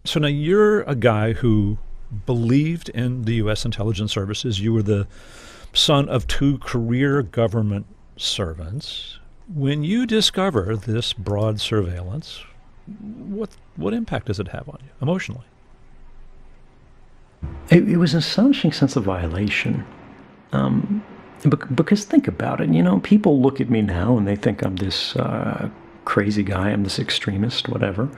So now you're a guy who believed in the U.S. intelligence services. You were the son of two career government servants. When you discover this broad surveillance, what impact does it have on you emotionally? It was an astonishing sense of violation. Because think about it, people look at me now and they think I'm this crazy guy, I'm this extremist, whatever.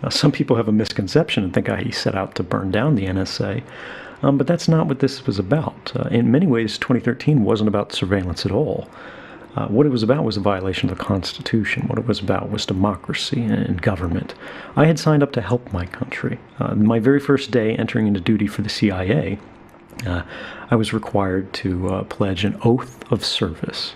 Some people have a misconception and think I set out to burn down the NSA. But that's not what this was about. In many ways, 2013 wasn't about surveillance at all. What it was about was a violation of the Constitution. What it was about was democracy and government. I had signed up to help my country. My very first day entering into duty for the CIA, I was required to pledge an oath of service.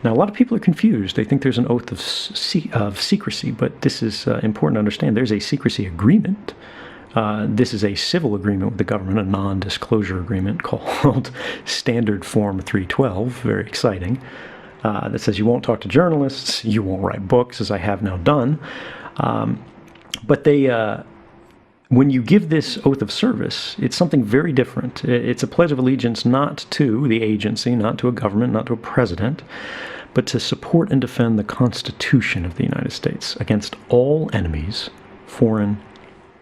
Now, a lot of people are confused. They think there's an oath of secrecy, but this is important to understand. There's a secrecy agreement. This is a civil agreement with the government, a non-disclosure agreement called Standard Form 312, very exciting, that says you won't talk to journalists, you won't write books, as I have now done. But when you give this oath of service, it's something very different. It's a pledge of allegiance not to the agency, not to a government, not to a president, but to support and defend the Constitution of the United States against all enemies, foreign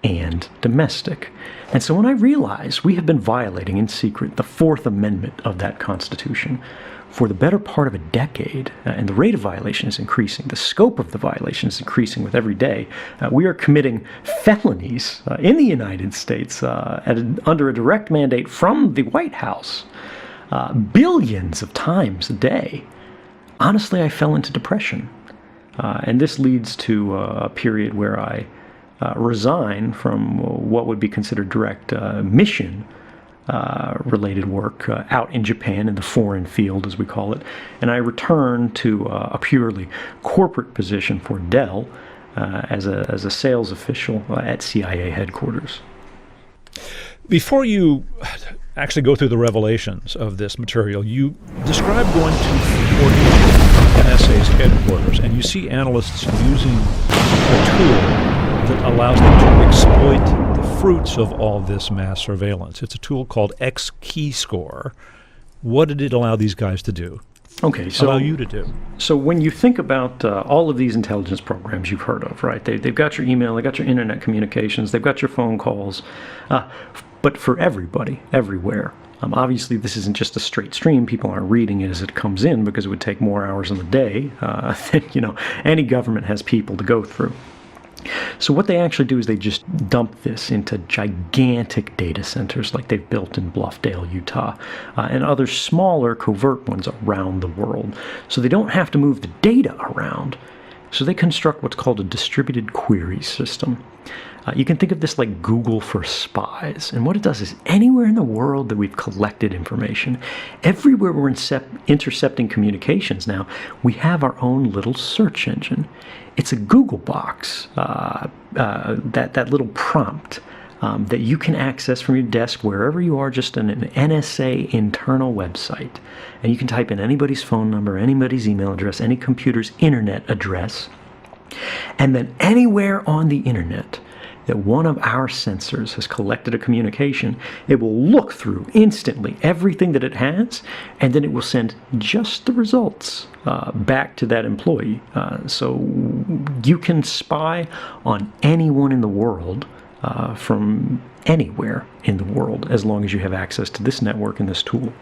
and domestic. And so when I realize we have been violating in secret the Fourth Amendment of that Constitution for the better part of a decade, and the rate of violation is increasing, the scope of the violation is increasing with every day, we are committing felonies in the United States under a direct mandate from the White House, billions of times a day. Honestly, I fell into depression. And this leads to a period where I resign from what would be considered direct mission related work out in Japan in the foreign field, as we call it, and I return to a purely corporate position for Dell as a sales official at CIA headquarters. Before you actually go through the revelations of this material, you describe going to Fort NSA's headquarters, and you see analysts using a tool that allows them to exploit the fruits of all this mass surveillance. It's a tool called X-Keyscore. What did it allow these guys to do? Okay, so allow you to do? So when you think about all of these intelligence programs you've heard of, right? They've got your email, they've got your internet communications, they've got your phone calls, but for everybody, everywhere. Obviously, this isn't just a straight stream. People aren't reading it as it comes in because it would take more hours in the day than any government has people to go through. So what they actually do is they just dump this into gigantic data centers like they've built in Bluffdale, Utah, and other smaller covert ones around the world. So they don't have to move the data around. So they construct what's called a distributed query system. You can think of this like Google for spies. And what it does is anywhere in the world that we've collected information, everywhere we're intercepting communications now, we have our own little search engine. It's a Google box, that little prompt that you can access from your desk wherever you are, just in an NSA internal website. And you can type in anybody's phone number, anybody's email address, any computer's internet address. And then anywhere on the internet that one of our sensors has collected a communication, it will look through instantly everything that it has, and then it will send just the results back to that employee. So you can spy on anyone in the world from anywhere in the world, as long as you have access to this network and this tool.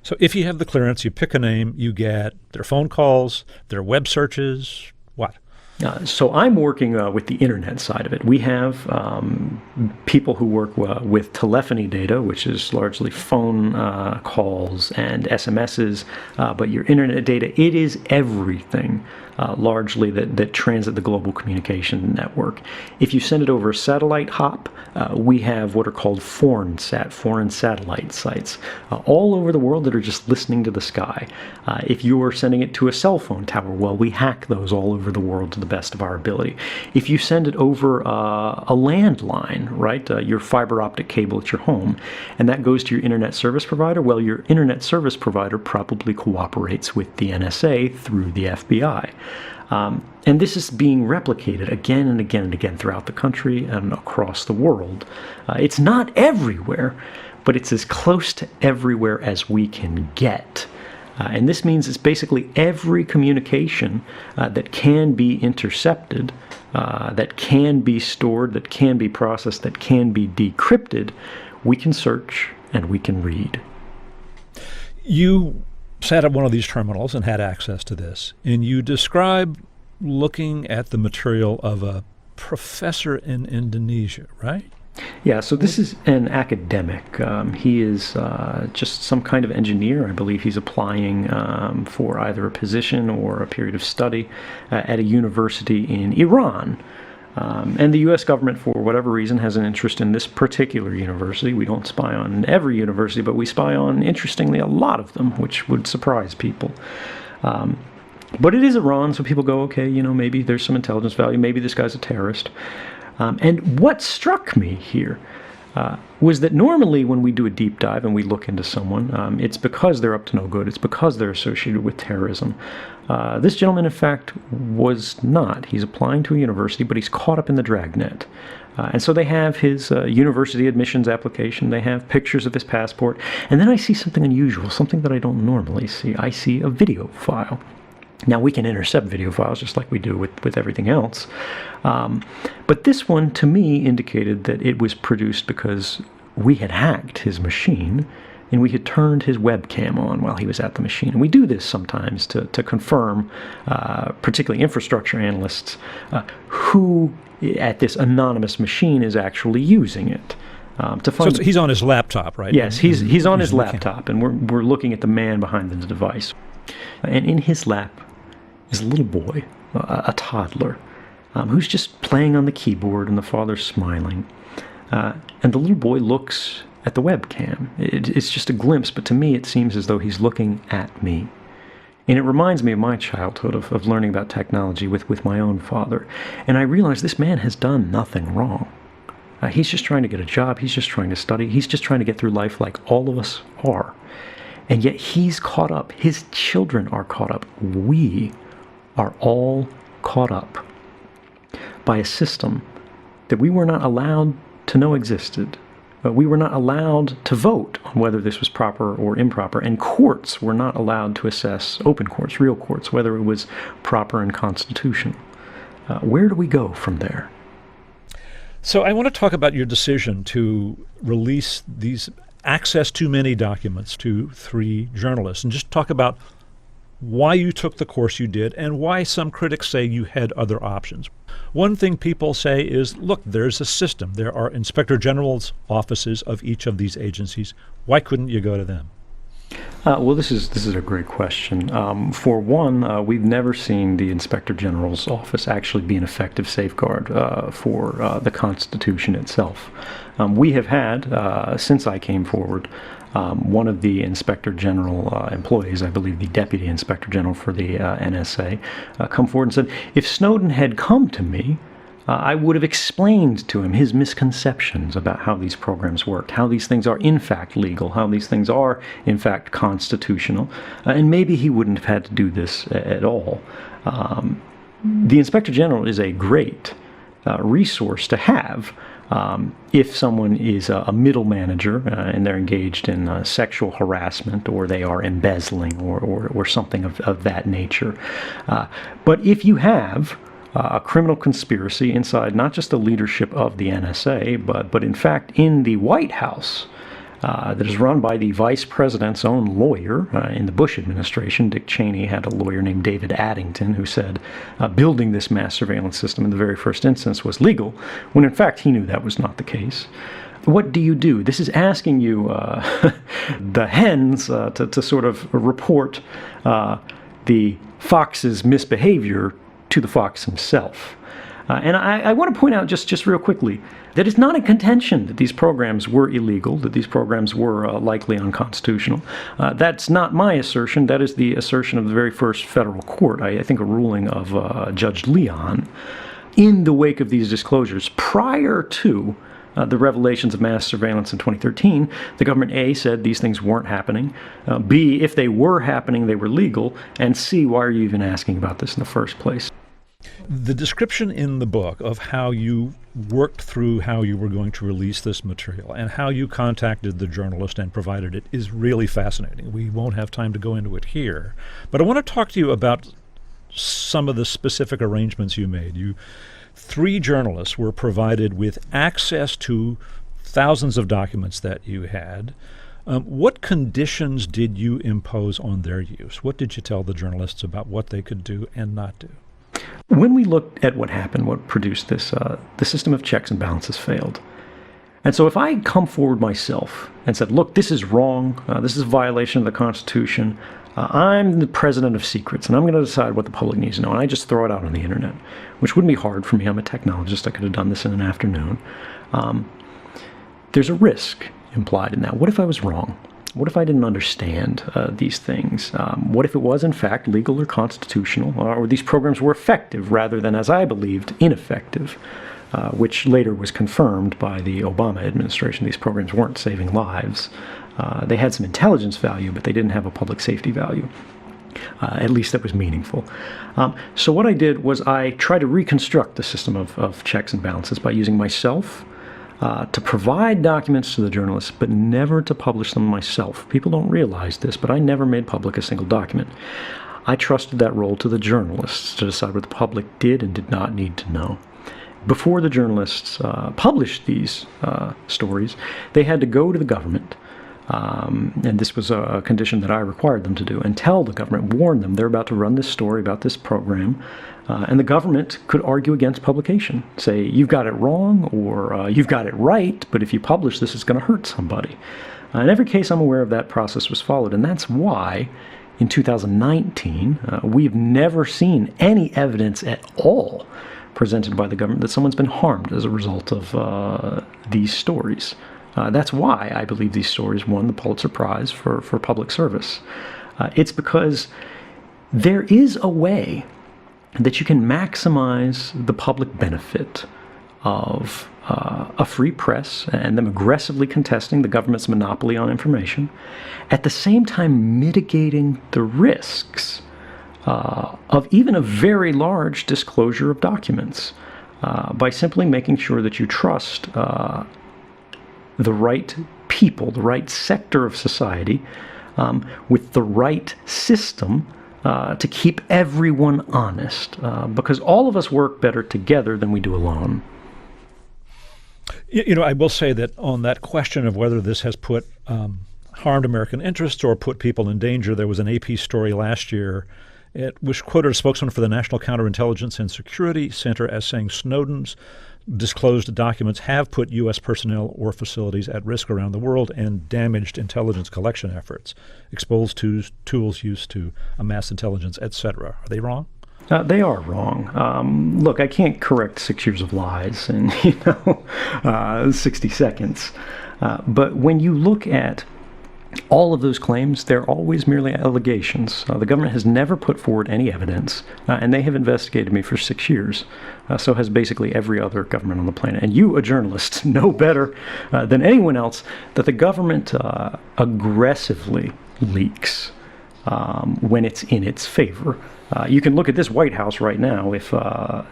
So if you have the clearance, you pick a name, you get their phone calls, their web searches, what? So I'm working with the internet side of it. We have people who work with telephony data, which is largely phone calls and SMSs, but your internet data, it is everything largely that transit the global communication network. If you send it over a satellite hop, we have what are called foreign satellite sites all over the world that are just listening to the sky. If you are sending it to a cell phone tower, well, we hack those all over the world to the best of our ability. If you send it over a landline, right, your fiber optic cable at your home, and that goes to your internet service provider, well, your internet service provider probably cooperates with the NSA through the FBI. And this is being replicated again and again and again throughout the country and across the world. It's not everywhere, but it's as close to everywhere as we can get. And this means it's basically every communication that can be intercepted, that can be stored, that can be processed, that can be decrypted, we can search and we can read. You sat at one of these terminals and had access to this, and you describe looking at the material of a professor in Indonesia, right? Yeah, so this is an academic. He is just some kind of engineer. I believe he's applying for either a position or a period of study at a university in Iran. And the U.S. government, for whatever reason, has an interest in this particular university. We don't spy on every university, but we spy on, interestingly, a lot of them, which would surprise people. But it is Iran, so people go, okay, maybe there's some intelligence value. Maybe this guy's a terrorist. And what struck me here was that normally when we do a deep dive and we look into someone, it's because they're up to no good. It's because they're associated with terrorism. This gentleman, in fact, was not. He's applying to a university, but he's caught up in the dragnet. And so they have his university admissions application. They have pictures of his passport. And then I see something unusual, something that I don't normally see. I see a video file. Now, we can intercept video files just like we do with everything else. But this one, to me, indicated that it was produced because we had hacked his machine and we had turned his webcam on while he was at the machine. And we do this sometimes to confirm, particularly infrastructure analysts, who at this anonymous machine is actually using it. To find so he's on his laptop, right? Yes, he's on his laptop, and we're looking at the man behind the device. And in his lap is a little boy, a toddler, who's just playing on the keyboard, and the father's smiling. And the little boy looks at the webcam. It's just a glimpse, but to me it seems as though he's looking at me. And it reminds me of my childhood, of learning about technology with my own father. And I realize this man has done nothing wrong. He's just trying to get a job. He's just trying to study. He's just trying to get through life like all of us are. And yet he's caught up. His children are caught up. We are all caught up by a system that we were not allowed to know existed. We were not allowed to vote on whether this was proper or improper, and courts were not allowed to assess, open courts, real courts, whether it was proper and constitutional. Where do we go from there? So I want to talk about your decision to release these access to many documents to 3 journalists, and just talk about why you took the course you did and why some critics say you had other options. One thing people say is, look, there's a system. There are inspector general's offices of each of these agencies. Why couldn't you go to them? Well, this is a great question. For one, we've never seen the Inspector General's office actually be an effective safeguard for the Constitution itself. We have had, since I came forward, one of the Inspector General employees, I believe the Deputy Inspector General for the NSA, come forward and said, if Snowden had come to me, I would have explained to him his misconceptions about how these programs worked, how these things are in fact legal, how these things are in fact constitutional, and maybe he wouldn't have had to do this at all. The Inspector General is a great resource to have if someone is a middle manager and they're engaged in sexual harassment, or they are embezzling, or something of that nature. But if you have a criminal conspiracy inside not just the leadership of the NSA, but in fact in the White House, that is run by the vice president's own lawyer in the Bush administration. Dick Cheney had a lawyer named David Addington who said building this mass surveillance system in the very first instance was legal, when in fact he knew that was not the case. What do you do? This is asking you, the hens, to sort of report the fox's misbehavior to the fox himself. And I want to point out just real quickly that it's not a contention that these programs were illegal, that these programs were likely unconstitutional. That's not my assertion. That is the assertion of the very first federal court, I think a ruling of Judge Leon, in the wake of these disclosures. Prior to the revelations of mass surveillance in 2013, the government, A, said these things weren't happening, B, if they were happening, they were legal, and C, why are you even asking about this in the first place? The description in the book of how you worked through how you were going to release this material and how you contacted the journalist and provided it is really fascinating. We won't have time to go into it here, but I want to talk to you about some of the specific arrangements you made. Three journalists were provided with access to thousands of documents that you had. What conditions did you impose on their use? What did you tell the journalists about what they could do and not do? When we looked at what happened, what produced this, the system of checks and balances failed. And so if I had come forward myself and said, look, this is wrong, this is a violation of the Constitution, I'm the president of secrets, and I'm going to decide what the public needs to know, and I just throw it out on the internet, which wouldn't be hard for me. I'm a technologist. I could have done this in an afternoon. There's a risk implied in that. What if I was wrong? What if I didn't understand these things? What if it was, in fact, legal or constitutional, or these programs were effective rather than, as I believed, ineffective, which later was confirmed by the Obama administration. These programs weren't saving lives. They had some intelligence value, but they didn't have a public safety value. At least that was meaningful. So what I did was I tried to reconstruct the system of checks and balances by using myself to provide documents to the journalists, but never to publish them myself. People don't realize this, but I never made public a single document. I trusted that role to the journalists to decide what the public did and did not need to know. Before the journalists published these stories, they had to go to the government, and this was a condition that I required them to do, and tell the government, warn them they're about to run this story about this program, and the government could argue against publication, say, you've got it wrong, or you've got it right, but if you publish this, it's going to hurt somebody. In every case I'm aware of, that process was followed, and that's why in 2019 we've never seen any evidence at all presented by the government that someone's been harmed as a result of these stories. That's why I believe these stories won the Pulitzer Prize for public service. It's because there is a way that you can maximize the public benefit of a free press and them aggressively contesting the government's monopoly on information, at the same time mitigating the risks of even a very large disclosure of documents by simply making sure that you trust the right people, the right sector of society, with the right system to keep everyone honest, because all of us work better together than we do alone. You know, I will say that on that question of whether this has put harmed American interests or put people in danger, there was an AP story last year which quoted a spokesman for the National Counterintelligence and Security Center as saying Snowden's disclosed documents have put U.S. personnel or facilities at risk around the world and damaged intelligence collection efforts, exposed to tools used to amass intelligence, etc. Are they wrong? They are wrong. Look, I can't correct 6 years of lies in 60 seconds. But when you look at all of those claims, they're always merely allegations. The government has never put forward any evidence, and they have investigated me for 6 years. So has basically every other government on the planet. And you, a journalist, know better than anyone else that the government aggressively leaks when it's in its favor. You can look at this White House right now. If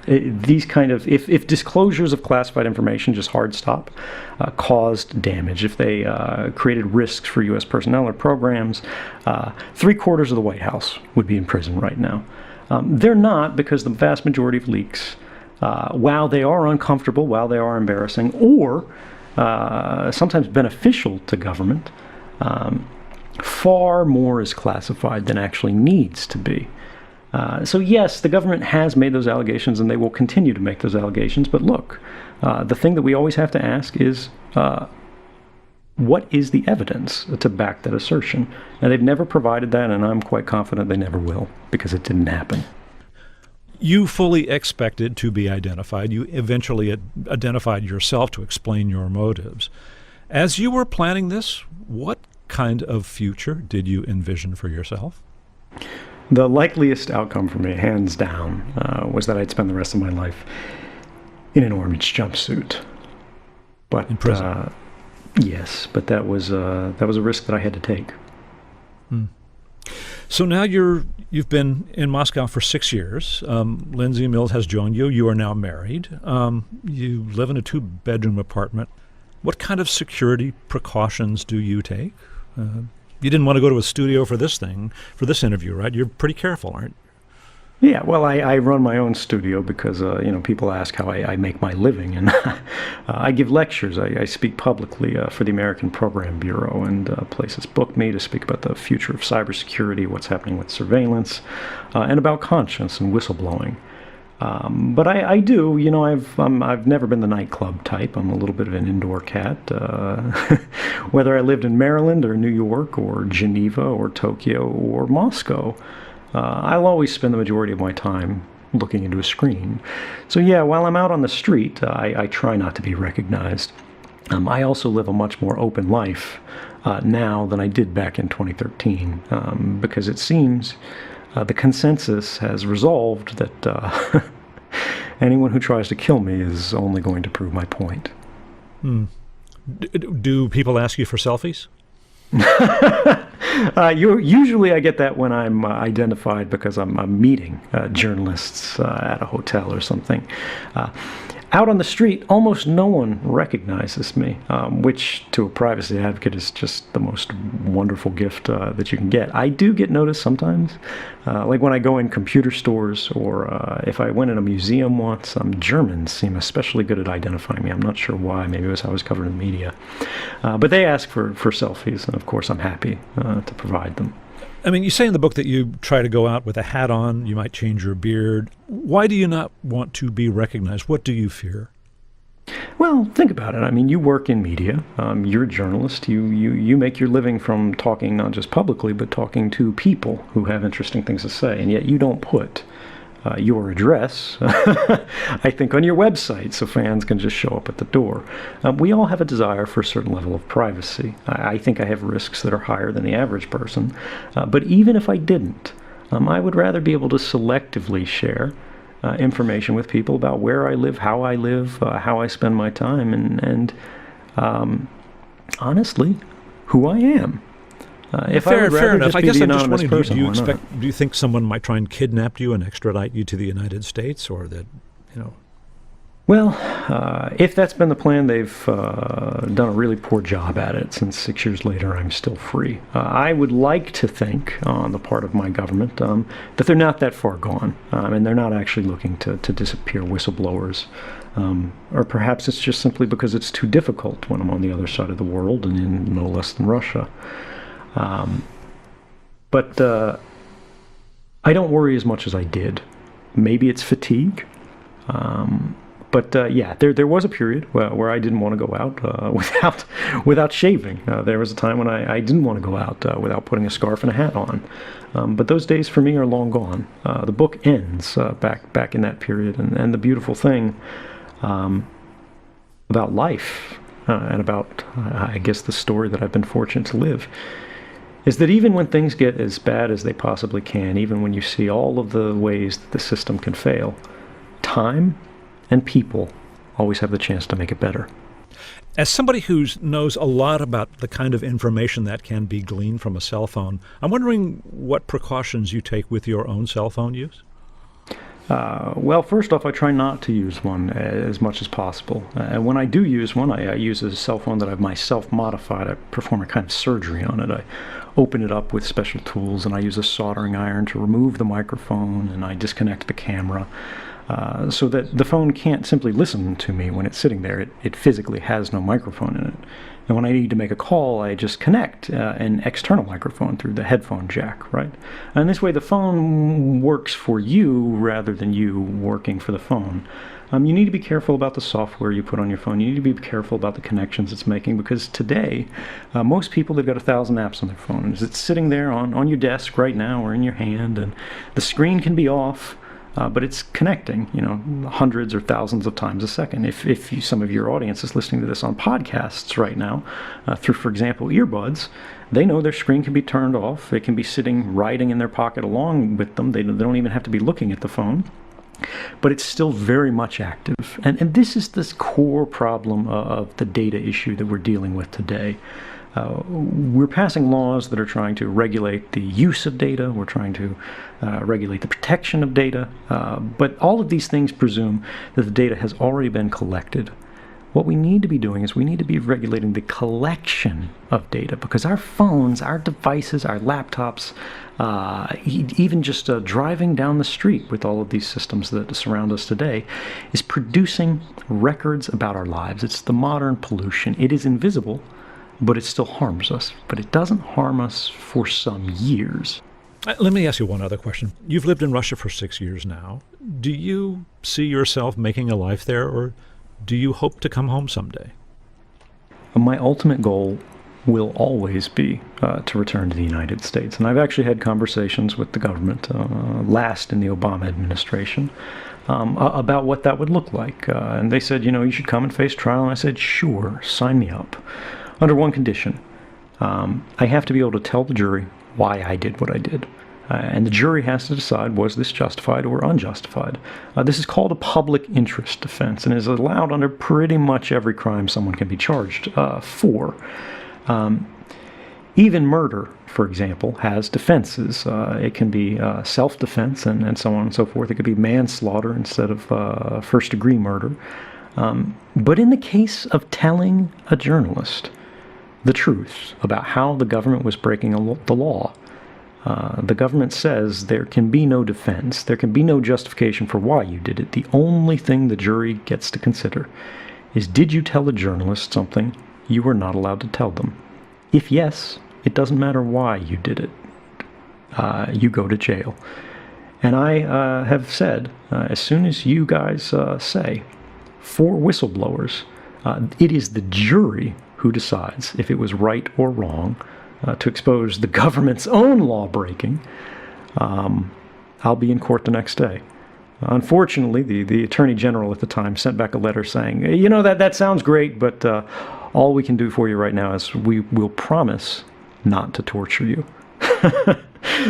if disclosures of classified information, just hard stop, caused damage, if they created risks for U.S. personnel or programs, 3/4 of the White House would be in prison right now. They're not, because the vast majority of leaks, while they are uncomfortable, while they are embarrassing, or sometimes beneficial to government, far more is classified than actually needs to be. So yes, the government has made those allegations, and they will continue to make those allegations. But look, the thing that we always have to ask is, what is the evidence to back that assertion? And they've never provided that, and I'm quite confident they never will, because it didn't happen. You fully expected to be identified. You eventually identified yourself to explain your motives. As you were planning this, what kind of future did you envision for yourself? The likeliest outcome for me, hands down, was that I'd spend the rest of my life in an orange jumpsuit. But in prison? Yes, but that was a risk that I had to take. So now you're You've been in Moscow for 6 years. Lindsay Mills has joined you. You are now married. You live in a 2-bedroom apartment. What kind of security precautions do you take? You didn't want to go to a studio for this interview, right? You're pretty careful, aren't you? Yeah, well, I run my own studio because, people ask how I make my living, and I give lectures. I speak publicly for the American Program Bureau, and places book me to speak about the future of cybersecurity, what's happening with surveillance, and about conscience and whistleblowing. But I do, I've never been the nightclub type. I'm a little bit of an indoor cat. Whether I lived in Maryland or New York or Geneva or Tokyo or Moscow, I'll always spend the majority of my time looking into a screen. So yeah, while I'm out on the street, I try not to be recognized. I also live a much more open life now than I did back in 2013, because it seems the consensus has resolved that anyone who tries to kill me is only going to prove my point. Do people ask you for selfies? Usually I get that when I'm identified because I'm meeting journalists at a hotel or something. Out on the street, almost no one recognizes me, which to a privacy advocate is just the most wonderful gift that you can get. I do get noticed sometimes, like when I go in computer stores or if I went in a museum once. Germans seem especially good at identifying me. I'm not sure why. Maybe it was how I was covered in the media. But they ask for selfies, and of course I'm happy to provide them. I mean, you say in the book that you try to go out with a hat on, you might change your beard. Why do you not want to be recognized? What do you fear? Well, think about it. I mean, you work in media. You're a journalist. You make your living from talking not just publicly, but talking to people who have interesting things to say. And yet you don't put your address, I think, on your website so fans can just show up at the door. We all have a desire for a certain level of privacy. I think I have risks that are higher than the average person. But even if I didn't, I would rather be able to selectively share information with people about where I live, how I spend my time, and honestly, who I am. Fair enough. I guess I'm just wondering, person, do you think someone might try and kidnap you and extradite you to the United States, or that, Well, if that's been the plan, they've done a really poor job at it, since 6 years later I'm still free. I would like to think, on the part of my government, that they're not that far gone, and they're not actually looking to disappear whistleblowers. Or perhaps it's just simply because it's too difficult when I'm on the other side of the world, and in no less than Russia. But I don't worry as much as I did. Maybe it's fatigue. But yeah, there was a period where I didn't want to go out without shaving. There was a time when I didn't want to go out without putting a scarf and a hat on. But those days for me are long gone. The book ends back in that period, and the beautiful thing about life and about, I guess, the story that I've been fortunate to live is that even when things get as bad as they possibly can, even when you see all of the ways that the system can fail, time and people always have the chance to make it better. As somebody who knows a lot about the kind of information that can be gleaned from a cell phone, I'm wondering what precautions you take with your own cell phone use? Well, first off, I try not to use one as much as possible. And when I do use one, I use a cell phone that I've myself modified. I perform a kind of surgery on it. I open it up with special tools, and I use a soldering iron to remove the microphone, and I disconnect the camera. So that the phone can't simply listen to me when it's sitting there. It physically has no microphone in it. And when I need to make a call, I just connect an external microphone through the headphone jack, right? And this way the phone works for you rather than you working for the phone. You need to be careful about the software you put on your phone. You need to be careful about the connections it's making, because today, most people, they've got 1,000 apps on their phone. And it's sitting there on your desk right now or in your hand, and the screen can be off. But it's connecting, hundreds or thousands of times a second. If some of your audience is listening to this on podcasts right now, through, for example, earbuds, they know their screen can be turned off. It can be sitting, writing in their pocket along with them. They don't even have to be looking at the phone. But it's still very much active. And this is this core problem of the data issue that we're dealing with today. We're passing laws that are trying to regulate the use of data. We're trying to regulate the protection of data. But all of these things presume that the data has already been collected. What we need to be doing is we need to be regulating the collection of data, because our phones, our devices, our laptops, even just driving down the street with all of these systems that surround us today, is producing records about our lives. It's the modern pollution. It is invisible, but it still harms us. But it doesn't harm us for some years. Let me ask you one other question. You've lived in Russia for 6 years now. Do you see yourself making a life there, or do you hope to come home someday? My ultimate goal will always be to return to the United States. And I've actually had conversations with the government, last in the Obama administration, about what that would look like. And they said, you should come and face trial. And I said, sure, sign me up. Under one condition. I have to be able to tell the jury why I did what I did. And the jury has to decide, was this justified or unjustified? This is called a public interest defense and is allowed under pretty much every crime someone can be charged for. Even murder, for example, has defenses. It can be self-defense and so on and so forth. It could be manslaughter instead of first-degree murder. But in the case of telling a journalist the truth about how the government was breaking the law, the government says there can be no defense, there can be no justification for why you did it. The only thing the jury gets to consider is, did you tell a journalist something you were not allowed to tell them? If yes, it doesn't matter why you did it. You go to jail. And I have said, as soon as you guys say, for whistleblowers, it is the jury who decides if it was right or wrong to expose the government's own law-breaking. I'll be in court the next day. Unfortunately, the Attorney General at the time sent back a letter saying, that sounds great, but all we can do for you right now is we will promise not to torture you.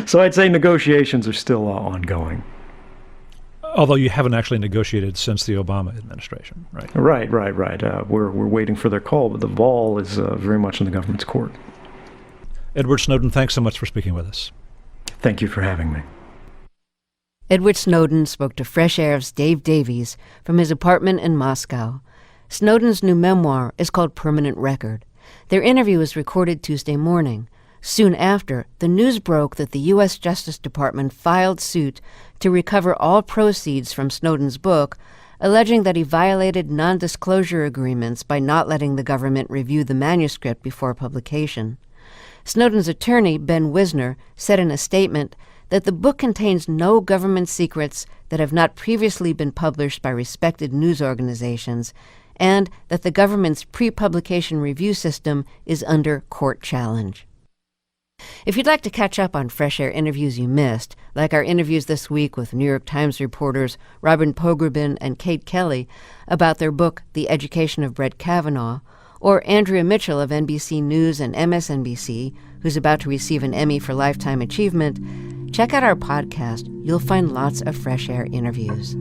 So I'd say negotiations are still ongoing. Although you haven't actually negotiated since the Obama administration, right? Right. We're waiting for their call, but the ball is very much in the government's court. Edward Snowden, thanks so much for speaking with us. Thank you for having me. Edward Snowden spoke to Fresh Air's Dave Davies from his apartment in Moscow. Snowden's new memoir is called Permanent Record. Their interview was recorded Tuesday morning. Soon after, the news broke that the U.S. Justice Department filed suit to recover all proceeds from Snowden's book, alleging that he violated non-disclosure agreements by not letting the government review the manuscript before publication. Snowden's attorney, Ben Wisner, said in a statement that the book contains no government secrets that have not previously been published by respected news organizations, and that the government's pre-publication review system is under court challenge. If you'd like to catch up on Fresh Air interviews you missed, like our interviews this week with New York Times reporters Robin Pogrebin and Kate Kelly about their book The Education of Brett Kavanaugh, or Andrea Mitchell of NBC News and MSNBC, who's about to receive an Emmy for Lifetime Achievement, check out our podcast. You'll find lots of Fresh Air interviews.